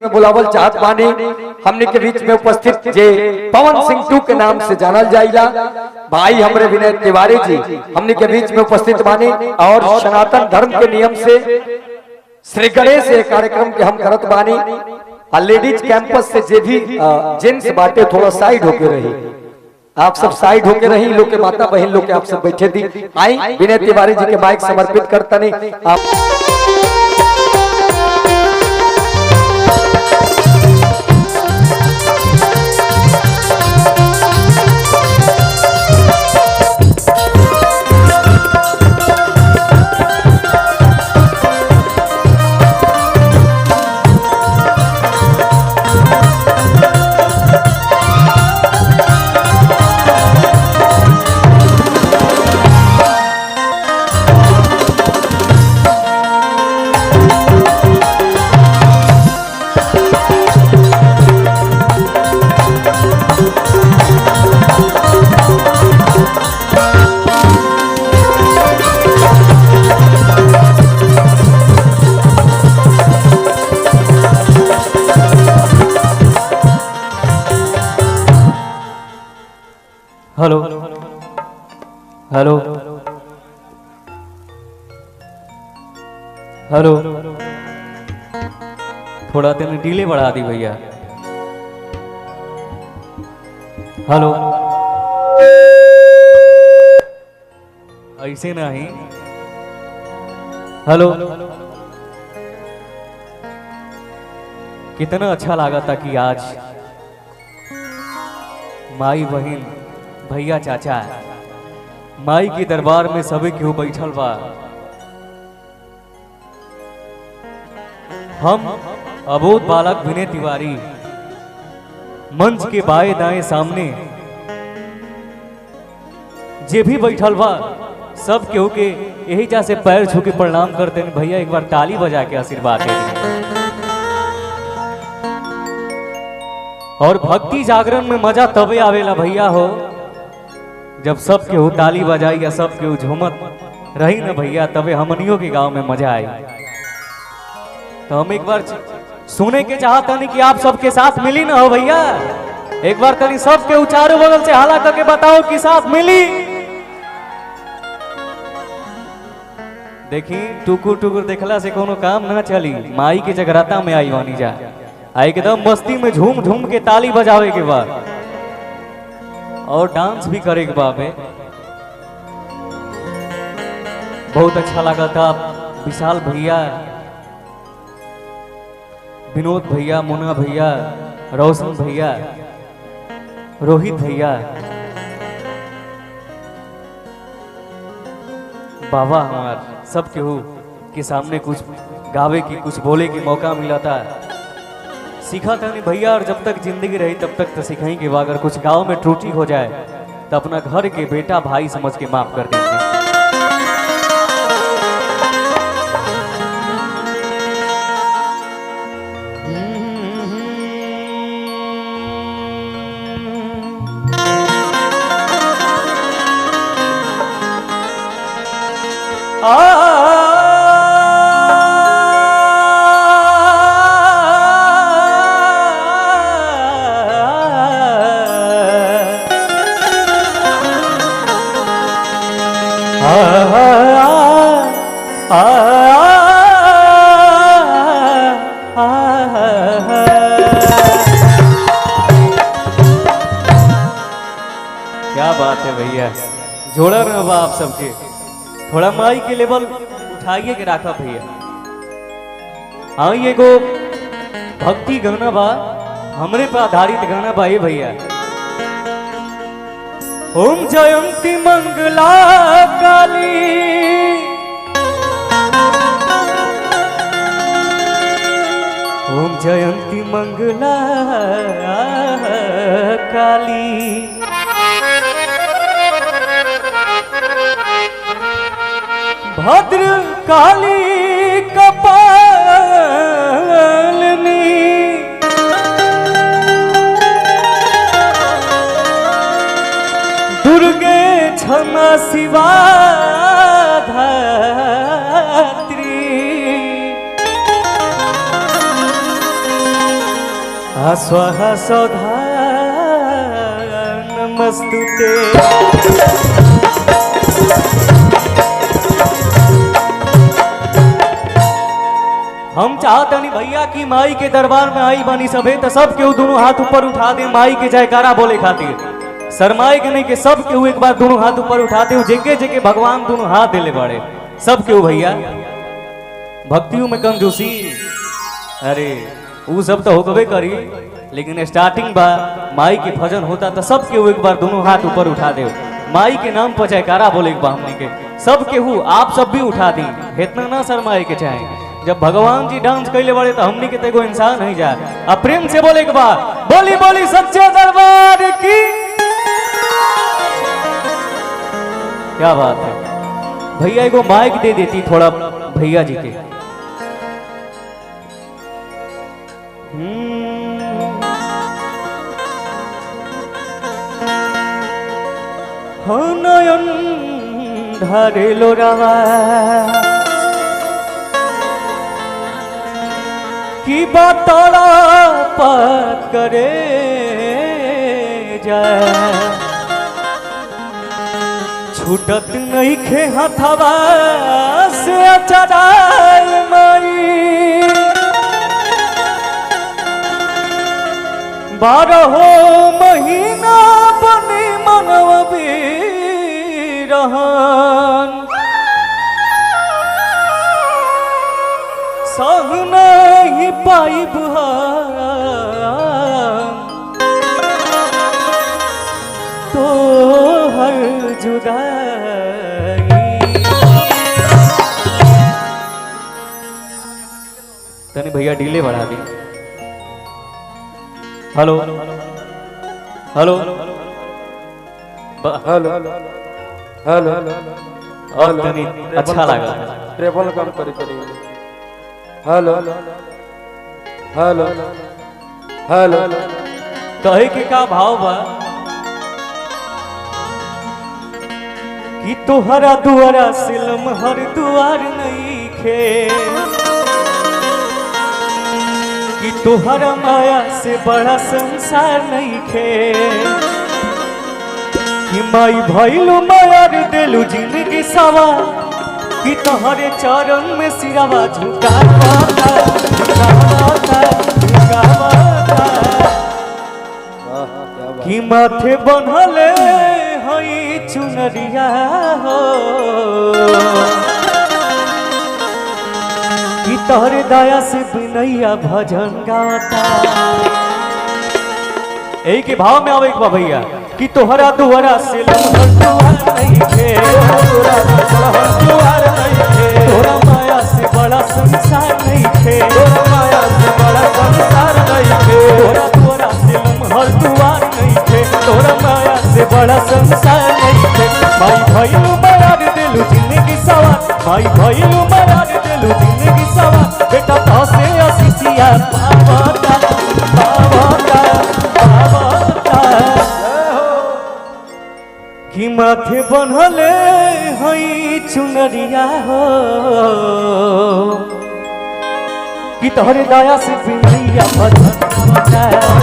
बुलावल चाहत बानी हमने के बीच में उपस्थित जे पवन सिंह टू के नाम से जानल जाइला भाई हमरे विनय तिवारी जी हमने के बीच में उपस्थित बानी और सनातन धर्म के नियम से श्री गणेश कार्यक्रम के हम करत बानी लेडीज कैंपस से जे भी जेंट्स बाटे थोड़ा साइड होके रही आप सब साइड होके रही लोग के माता बहन लोग के आप सब बैठे दी आई विनय तिवारी जी के माइक समर्पित करता नहीं आप हेलो हेलो हेलो थोड़ा तेने डिले बढ़ा दी भैया। हेलो ऐसे नहीं। हेलो कितना अच्छा लगा था कि आज माई बहन भैया चाचा माई के दरबार में सभी क्यों बैठल बा। हम अबोध बालक विनय तिवारी मंच के बाएं दाएं सामने जे भी बैठल बा सब केहू के यही जा से पैर छू के प्रणाम करते हैं। भैया एक बार ताली बजा के आशीर्वाद दे। और भक्ति जागरण में मजा तबे आवेला भैया हो जब सब केहू ताली बजाई या सब केहू झूमत रही ना भैया तबे हमनियों के गांव में मजा आई। तो हम एक बार सुने के चाहता नहीं कि आप सबके साथ मिली ना हो भैया। एक बार तनी सब के चारों बगल से हाला करके बताओ कि साथ मिली। देखी टुकुर टुकुर देखला से कोनो काम ना चली। माई के जगराता में आई वानी जा एकदम मस्ती में झूम झूम के ताली बजावे के बाद और डांस भी करे के बाद बहुत अच्छा लगा था। विशाल भैया, विनोद भैया, मुन्ना भैया, रोशन भैया, रोहित भैया, बाबा हमार सब केहू के सामने कुछ गावे की कुछ बोले की मौका मिला था। सीखा था नहीं भैया और जब तक जिंदगी रही तब तक तो सिखाएंगे। अगर कुछ गांव में त्रुटि हो जाए तो अपना घर के बेटा भाई समझ के माफ कर देंगे। क्या बात है भैया, जोड़ा ना बा आप सबके। थोड़ा माई के लेवल उठाइए के रखा भैया। हाँ ये गो भक्ति गाना बा हमरे पे आधारित गाना बा ये भैया। ओम जयंती मंगला काली ओम जयंती मंगला काली भद्र काली कपालिनी दुर्गे क्षमा शिवा धात्री स्वः सौधा नमस्तुते। हम चाहते नहीं भैया कि माई के दरबार में आई बनी सभे तो सब केहू दोनों हाथ ऊपर उठा दे माई के जयकारा बोले खातिर। शर्माए के नहीं के सब केहू एक बार दोनों हाथ ऊपर उठाते हो जेके जेके भगवान दोनों हाथ दिले बड़े सब केहू भैया। भक्तियों में कंजूसी अरे वो सब तो होकबे करी लेकिन स्टार्टिंग बा माई के भजन होता तो सब केहू एक बार दोनों हाथ ऊपर उठा दे माई के नाम पर जयकारा बोले एक बार हमने के सब केहू आप सब भी उठा दी इतना ना शर्माए के चाहे। जब भगवान जी डांस कैले बड़े तो हमनी के तेगो इंसान नहीं जा अब प्रेम से बोले एक बार बोली बोली सच्चे दरबार की क्या बात है। भैया एगो माइक दे देती थोड़ा भैया जी के। नयन ढारेलो रावा की बात पत करे जाए छूटत नहीं खे हथवा से अचराई माई 12 महीना बनी मनव रहन सह नहीं पाइब तो हर जुदाई। तनी भैया डीले बढ़ा दी। हेलो हेलो हेलो हेलो और तनी अच्छा लगा ट्रेवल कम करी हेलो हेलो हेलो कहे के का भाव बा कि तोहरा दुआरा सिलम हर दुआर नहीं खे कि तोहरा माया से बड़ा संसार नहीं खे कि माई भइलू मायार देलू जिंदगी सवा कि तोहरे चरण में सिरवा झुकावता कि माथे बनले हई चुनरिया हो कि तोहरे दया से बिनैया भजन गाता। यही के भाव में आवे एक बा भैया कि तोहरा दुआरा से लहर दुआर नहीं थे तोरा माया से बड़ा संसार नहीं थे तोरा माया से बड़ा संसार नहीं थे तोरा दुआरा से लहर दुआर नहीं थे तोरा माया से बड़ा संसार नहीं थे। माई भइलू मायार देलू जिंदगी सवार माई भइलू मायार देलू जिंदगी सवार बेटा तो से असीसिया पावता पावता पावता कि माथे बनले हई चुनरिया हो कि तोहरे दया से बिनैया भजन गाता।